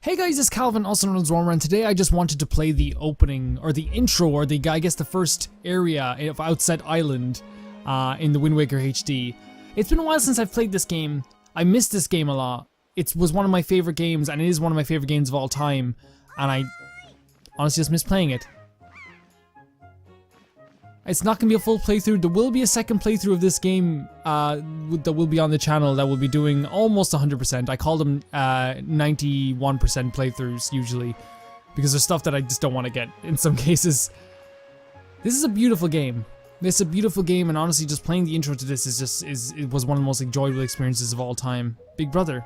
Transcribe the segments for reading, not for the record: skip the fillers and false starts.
Hey guys, it's Calvin, also known as Warmer, and today I just wanted to play the opening, or the intro, or the, I guess the first area of Outset Island in the Wind Waker HD. It's been a while since I've played this game. I missed this game a lot. It was one of my favorite games, and it is one of my favorite games of all time, and I honestly just miss playing it. It's not going to be a full playthrough. There will be a second playthrough of this game that will be on the channel that will be doing almost 100%. I call them 91% playthroughs usually, because there's stuff that I just don't want to get in some cases. This is a beautiful game. This is a beautiful game, and honestly just playing the intro to this it was one of the most enjoyable experiences of all time. Big Brother.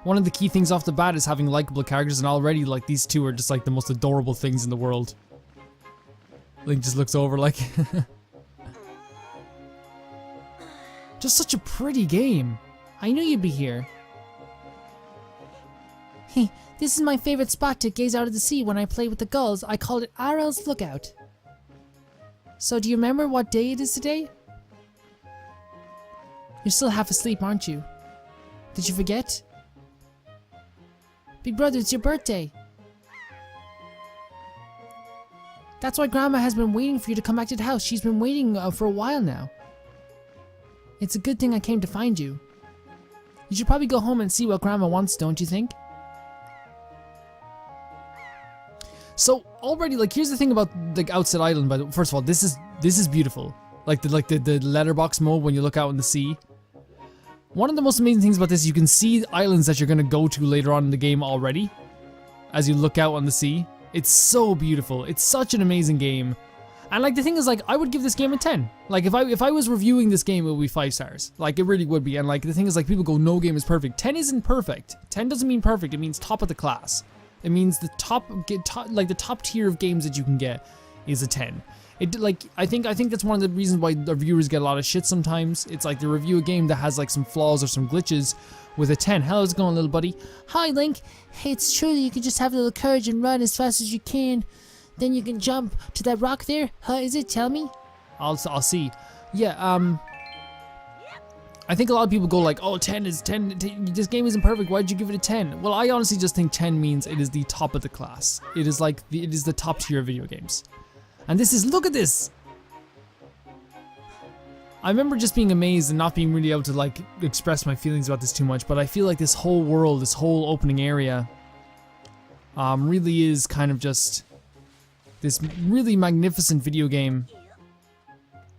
One of the key things off the bat is having likable characters, and already like these two are just like the most adorable things in the world. Link just looks over like just such a pretty game. I knew you'd be here. Hey, this is my favorite spot to gaze out at the sea when I play with the gulls. I call it RL's Lookout. So do you remember what day it is today? You're still half asleep, aren't you? Did you forget? Big brother, it's your birthday. That's why Grandma has been waiting for you to come back to the house. She's been waiting for a while now. It's a good thing I came to find you. You should probably go home and see what Grandma wants, don't you think? So already, like, here's the thing about the Outset Island. But first of all, this is beautiful. Like the letterbox mode when you look out in the sea. One of the most amazing things about this, you can see islands that you're going to go to later on in the game already, as you look out on the sea. It's so beautiful. It's such an amazing game. And like the thing is, like, I would give this game a 10. Like if I was reviewing this game, it would be 5 stars. Like it really would be. And like the thing is, like, people go, no game is perfect. 10 isn't perfect. 10 doesn't mean perfect. It means top of the class. It means the top tier of games that you can get is a 10. I think that's one of the reasons why the reviewers get a lot of shit sometimes. It's like they review a game that has like some flaws or some glitches with a 10. How's it going, little buddy? Hi, Link. Hey, it's true that you can just have a little courage and run as fast as you can. Then you can jump to that rock there. Huh, is it? Tell me. I'll see. Yeah, I think a lot of people go like, oh, 10 is 10. This game isn't perfect. Why'd you give it a 10? Well, I honestly just think 10 means it is the top of the class. It is like, it is the top tier of video games. And this is, look at this! I remember just being amazed and not being really able to like express my feelings about this too much, but I feel like this whole world, this whole opening area, really is kind of just this really magnificent video game.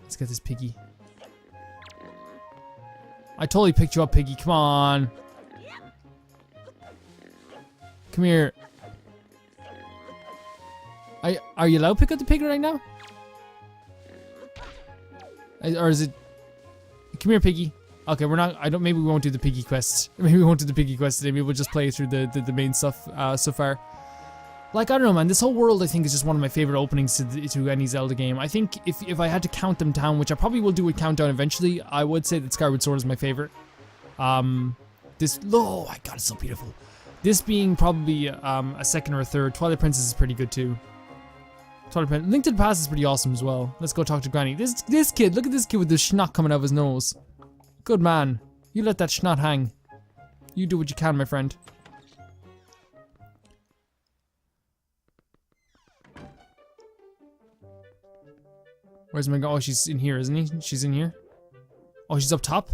Let's get this piggy. I totally picked you up, piggy, come on. Come here. Are you allowed to pick up the pig right now? Or is it... Come here, piggy. Okay, we're not... maybe we won't do the piggy quest. Maybe we won't do the piggy quest today. Maybe we'll just play through the main stuff so far. Like, I don't know, man. This whole world, I think, is just one of my favorite openings to any Zelda game. I think if I had to count them down, which I probably will do a countdown eventually, I would say that Skyward Sword is my favorite. Oh my god, it's so beautiful. This being probably a second or a third. Twilight Princess is pretty good too. Link to the Past is pretty awesome as well. Let's go talk to Granny. This kid, look at this kid with the schnock coming out of his nose. Good man. You let that schnock hang. You do what you can, my friend. Where's my oh, she's in here, isn't he? She's in here. Oh, she's up top?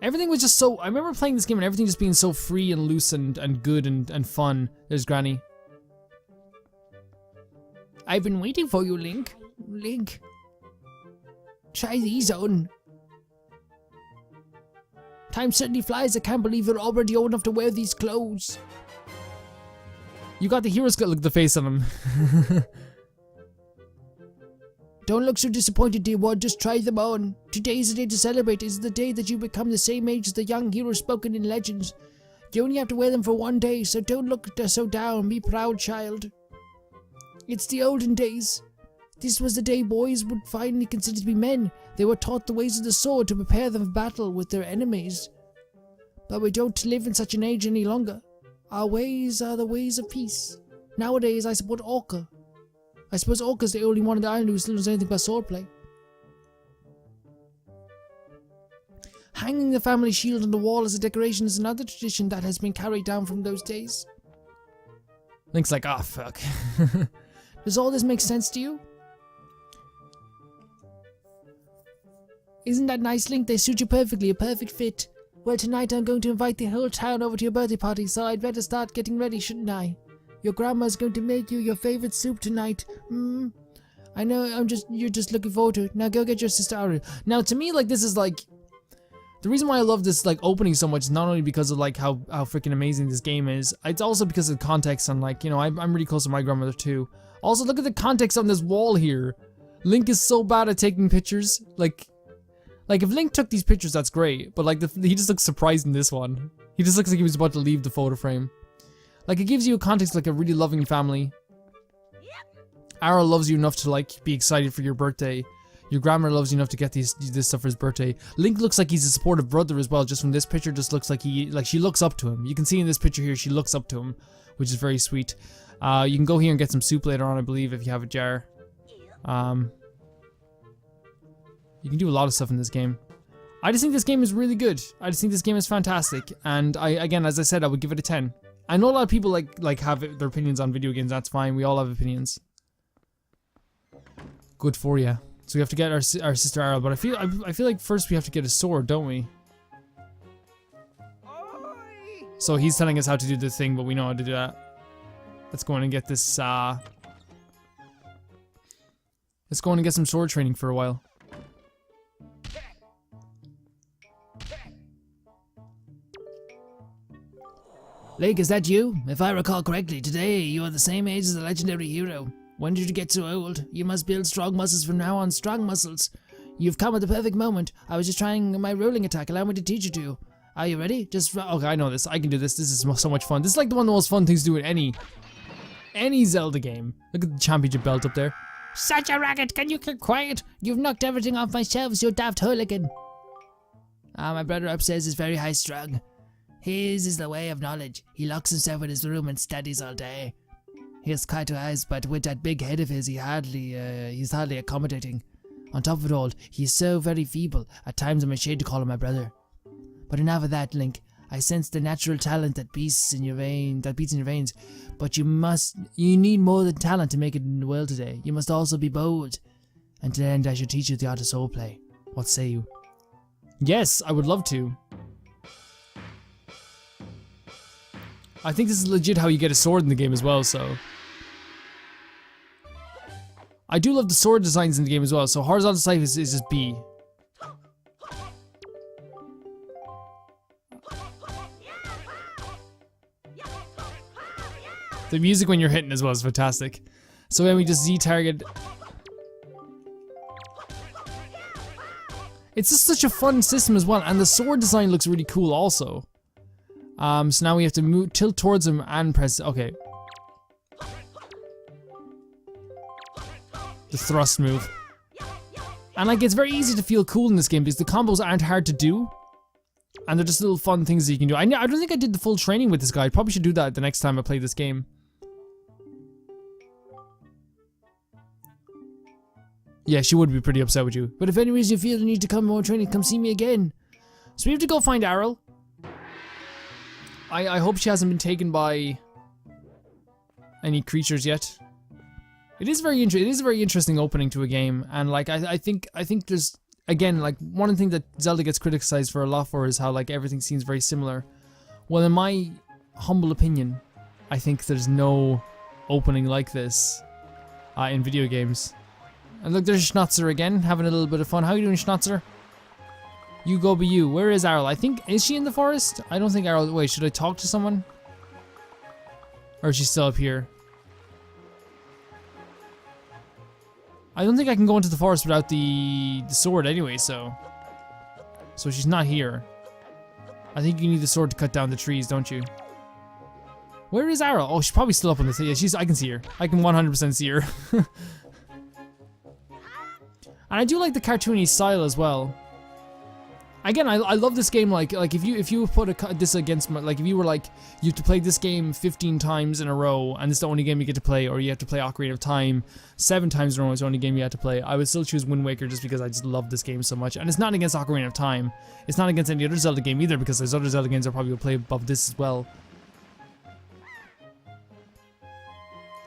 Everything was just so... I remember playing this game and everything just being so free and loose and good and fun. There's Granny. I've been waiting for you, Link. Link. Try these on. Time certainly flies. I can't believe you're already old enough to wear these clothes. You got the hero's got look at the face on him. Don't look so disappointed, dear one. Just try them on. Today is the day to celebrate. It's the day that you become the same age as the young hero spoken in legends. You only have to wear them for one day, so don't look so down. Be proud, child. It's the olden days. This was the day boys would finally consider to be men. They were taught the ways of the sword to prepare them for battle with their enemies. But we don't live in such an age any longer. Our ways are the ways of peace. Nowadays, I support Orca. I suppose Orca's the only one on the island who still knows anything about swordplay. Hanging the family shield on the wall as a decoration is another tradition that has been carried down from those days. Link's like, oh fuck. Does all this make sense to you? Isn't that nice, Link? They suit you perfectly, a perfect fit. Well, tonight I'm going to invite the whole town over to your birthday party, so I'd better start getting ready, shouldn't I? Your grandma's going to make you your favorite soup tonight. I know, you're just looking forward to it. Now go get your sister Aru. Now, to me, like, this is like, the reason why I love this, like, opening so much is not only because of, like, how freaking amazing this game is, it's also because of the context and, like, you know, I'm really close to my grandmother too. Also, look at the context on this wall here. Link is so bad at taking pictures. Like, if Link took these pictures, that's great, but, like, he just looks surprised in this one. He just looks like he was about to leave the photo frame. Like, it gives you a context, like, a really loving family. Arrow loves you enough to, like, be excited for your birthday. Your grandma loves you enough to get this stuff for his birthday. Link looks like he's a supportive brother as well. Just from this picture, just looks like she looks up to him. You can see in this picture here, she looks up to him, which is very sweet. You can go here and get some soup later on, I believe, if you have a jar. You can do a lot of stuff in this game. I just think this game is really good. I just think this game is fantastic. And again, as I said, I would give it a 10. I know a lot of people like have their opinions on video games. That's fine. We all have opinions. Good for you. So we have to get our sister Arrow, but I feel like first we have to get a sword, don't we? So he's telling us how to do this thing, but we know how to do that. Let's go in and get this. Let's go in and get some sword training for a while. Link, is that you? If I recall correctly, today you are the same age as the legendary hero. When did you get so old? You must build strong muscles from now on, strong muscles. You've come at the perfect moment. I was just trying my rolling attack. Allow me to teach you to. Are you ready? Okay, I know this. I can do this. This is so much fun. This is like one of the most fun things to do in any Zelda game. Look at the championship belt up there. Such a racket! Can you keep quiet? You've knocked everything off my shelves, you daft hooligan. My brother upstairs is very high strung. His is the way of knowledge. He locks himself in his room and studies all day. He has quite two eyes, but with that big head of his, he's hardly accommodating. On top of it all, he's so very feeble. At times I'm ashamed to call him my brother. But enough of that, Link. I sense the natural talent that beats in your veins. But you need more than talent to make it in the world today. You must also be bold. And to that end, I should teach you the art of soul play. What say you? Yes, I would love to. I think this is legit how you get a sword in the game as well, so. I do love the sword designs in the game as well, so horizontal sight is just B. The music when you're hitting as well is fantastic. So then we just Z target. It's just such a fun system as well, and the sword design looks really cool also. So now we have to tilt towards him and press, okay. The thrust move. And like, it's very easy to feel cool in this game because the combos aren't hard to do. And they're just little fun things that you can do. I don't think I did the full training with this guy. I probably should do that the next time I play this game. Yeah, she would be pretty upset with you. But if any reason you feel the need to come more training, come see me again. So we have to go find Arl. I hope she hasn't been taken by any creatures yet. It is very interesting. It is a very interesting opening to a game, and like I think there's, again, like one of the things that Zelda gets criticized for a lot for is how like everything seems very similar. Well, in my humble opinion, I think there's no opening like this in video games. And look, there's Schnauzer again, having a little bit of fun. How you doing, Schnauzer? You go be you. Where is Arl? I think, is she in the forest? I don't think Arl, wait, should I talk to someone? Or is she still up here? I don't think I can go into the forest without the sword anyway, so she's not here. I think you need the sword to cut down the trees, don't you? Where is Arl? Oh, she's probably still up on the thing. Yeah, I can see her. I can 100% see her. And I do like the cartoony style as well. Again, I love this game. Like if you put this against like if you were like you have to play this game 15 times in a row and it's the only game you get to play, or you have to play Ocarina of Time 7 times in a row, it's the only game you have to play, I would still choose Wind Waker just because I just love this game so much. And it's not against Ocarina of Time. It's not against any other Zelda game either, because there's other Zelda games I probably would play above this as well.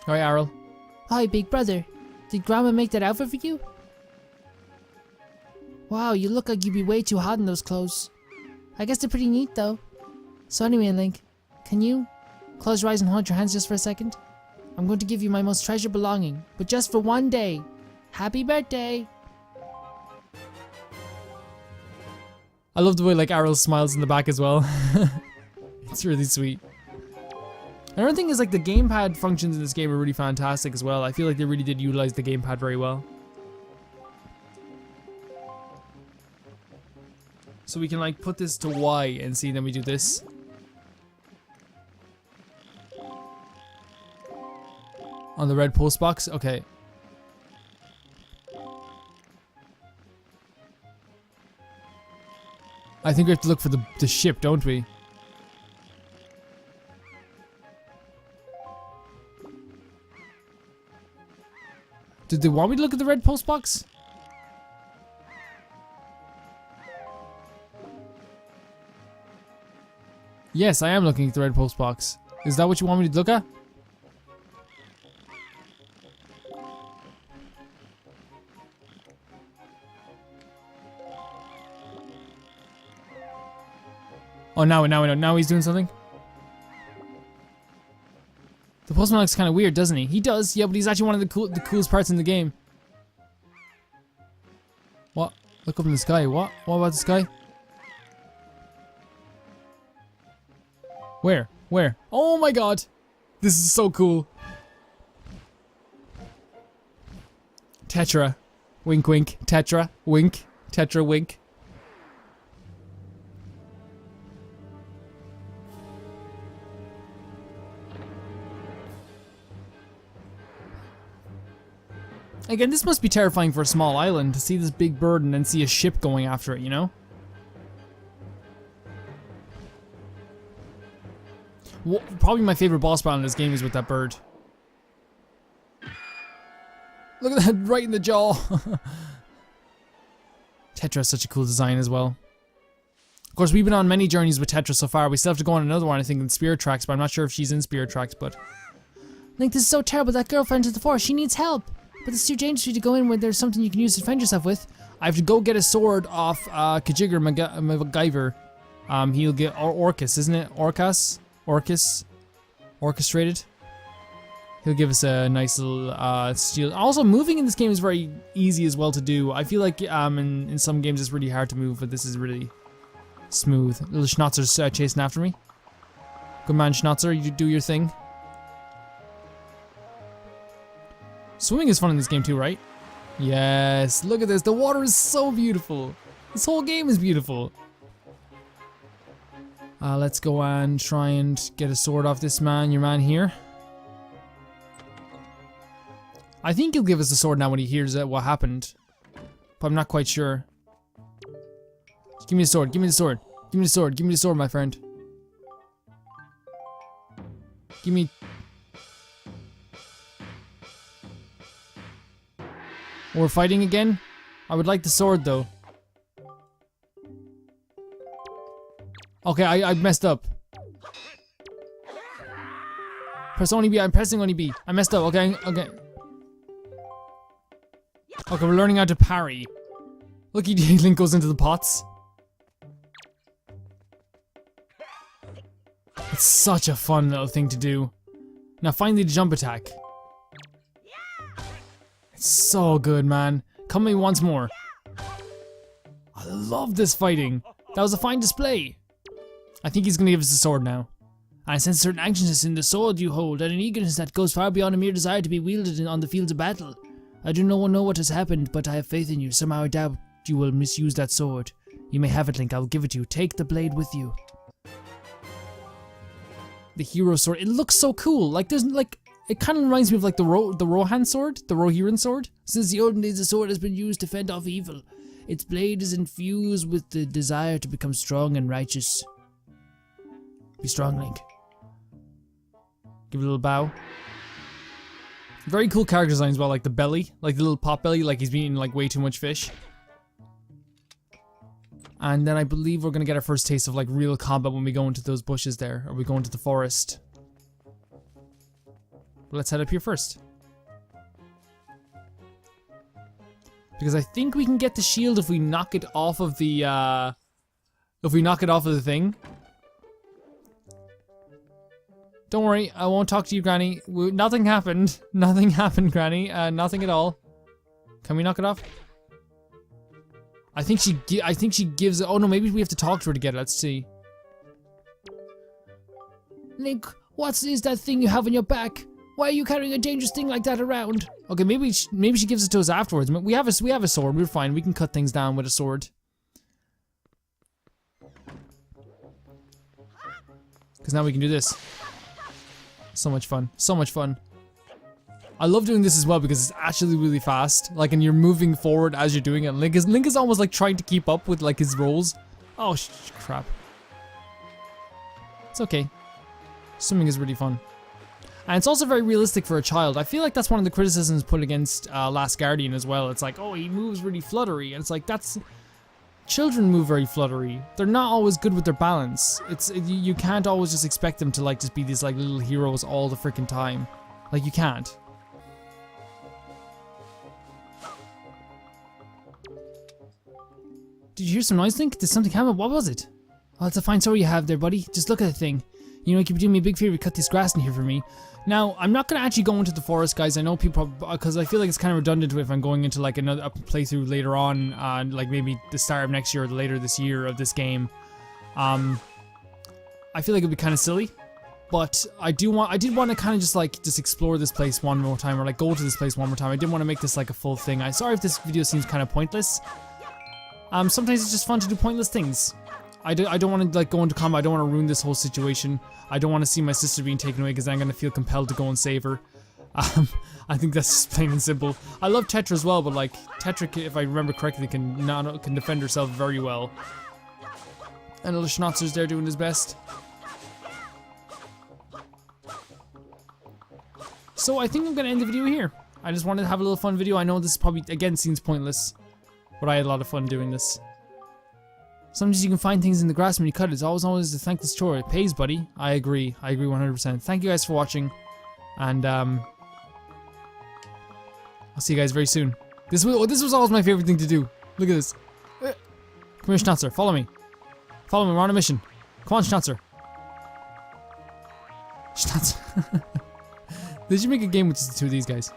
Alright, Arl. Hi, big brother. Did Grandma make that outfit for you? Wow, you look like you'd be way too hot in those clothes. I guess they're pretty neat, though. So anyway, Link, can you close your eyes and hold your hands just for a second? I'm going to give you my most treasured belonging, but just for one day. Happy birthday! I love the way like Arl smiles in the back as well. It's really sweet. Another thing is like the gamepad functions in this game are really fantastic as well. I feel like they really did utilize the gamepad very well. So we can like put this to Y and see, then we do this. On the red post box, okay. I think we have to look for the ship, don't we? Did they want me to look at the red post box? Yes, I am looking at the red post box. Is that what you want me to look at? Oh, now he's doing something? The postman looks kind of weird, doesn't he? He does, yeah, but he's actually one of the coolest parts in the game. What? Look up in the sky. What? What about the sky? Where? Where? Oh my god! This is so cool. Tetra. Wink wink. Tetra. Wink. Tetra wink. Again, this must be terrifying for a small island, to see this big bird and then see a ship going after it, you know? Well, probably my favorite boss battle in this game is with that bird. Look at that, right in the jaw. Tetra is such a cool design as well. Of course, we've been on many journeys with Tetra so far. We still have to go on another one, I think, in Spirit Tracks, but I'm not sure if she's in Spirit Tracks, but... Link, this is so terrible. That girl fell into the forest. She needs help. But it's too dangerous for you to go in when there's something you can use to defend yourself with. I have to go get a sword off Kajigger MacGyver. He'll get Orcus, isn't it? Orcus? Orchestrated. He'll give us a nice little steal. Also, moving in this game is very easy as well to do. I feel like in some games it's really hard to move, but this is really smooth. Little Schnauzer's chasing after me. Good man, Schnauzer, you do your thing. Swimming is fun in this game too, right? Yes, look at this. The water is so beautiful. This whole game is beautiful. Let's go and try and get a sword off this man, your man here. I think he'll give us a sword now when he hears what happened. But I'm not quite sure. Give me a sword, give me the sword. Give me the sword, give me the sword, my friend. Give me... We're fighting again? I would like the sword though. Okay, I messed up. Press only B, I'm pressing only B. I messed up, okay, okay. Okay, we're learning how to parry. Look, Link goes into the pots. It's such a fun little thing to do. Now finally the jump attack. It's so good, man. Come at me once more. I love this fighting. That was a fine display. I think he's gonna give us the sword now. I sense certain anxiousness in the sword you hold, and an eagerness that goes far beyond a mere desire to be wielded on the fields of battle. I do not know what has happened, but I have faith in you. Somehow I doubt you will misuse that sword. You may have it, Link. I will give it to you. Take the blade with you. The hero sword. It looks so cool. Like, there's like... it kind of reminds me of like the Rohan sword, the Rohirrim sword. Since the olden days, the sword has been used to fend off evil. Its blade is infused with the desire to become strong and righteous. Be strong, Link. Give it a little bow. Very cool character design as well, like the belly, like the little pot belly, like he's been eating like way too much fish. And then I believe we're gonna get our first taste of like real combat when we go into those bushes there, or we go into the forest. Let's head up here first. Because I think we can get the shield if we knock it off of the, thing. Don't worry, I won't talk to you, Granny. Nothing happened. Nothing happened, Granny. Nothing at all. Can we knock it off? I think she gives it. Oh no, maybe we have to talk to her to get it. Let's see. Link, what is that thing you have on your back? Why are you carrying a dangerous thing like that around? Okay, maybe she gives it to us afterwards. We have a sword. We're fine. We can cut things down with a sword. Because now we can do this. So much fun. So much fun. I love doing this as well because it's actually really fast. Like, and you're moving forward as you're doing it. Link is almost like trying to keep up with like his rolls. Oh crap. It's okay. Swimming is really fun. And it's also very realistic for a child. I feel like that's one of the criticisms put against Last Guardian as well. It's like, oh, he moves really fluttery. And it's like, that's... Children move very fluttery. They're not always good with their balance. You can't always just expect them to like just be these like little heroes all the freaking time. Like, you can't. Did you hear some noise, Link? Did something happen? What was it? Oh, it's a fine story you have there, buddy. Just look at the thing. You know, you could be doing me a big favor to cut this grass in here for me. Now, I'm not going to actually go into the forest, guys. I know people, because I feel like it's kind of redundant if I'm going into like a playthrough later on, like maybe the start of next year or later this year of this game. I feel like it'd be kind of silly, but I did want to kind of just explore this place one more time, or like go to this place one more time. I didn't want to make this like a full thing. I'm sorry if this video seems kind of pointless. Sometimes it's just fun to do pointless things. I don't want to like go into combat. I don't want to ruin this whole situation. I don't want to see my sister being taken away because I'm going to feel compelled to go and save her. I think that's just plain and simple. I love Tetra as well, but like Tetra, if I remember correctly, can defend herself very well. And little Schnauzer's there doing his best. So I think I'm going to end the video here. I just wanted to have a little fun video. I know this probably again seems pointless, but I had a lot of fun doing this. Sometimes you can find things in the grass when you cut it. It's always a thankless chore. It pays, buddy. I agree 100%. Thank you guys for watching, and I'll see you guys very soon. This was always my favorite thing to do. Look at this. Come here, Schnauzer. Follow me. Follow me. We're on a mission. Come on, Schnauzer. Schnauzer. They should make a game with just the two of these guys.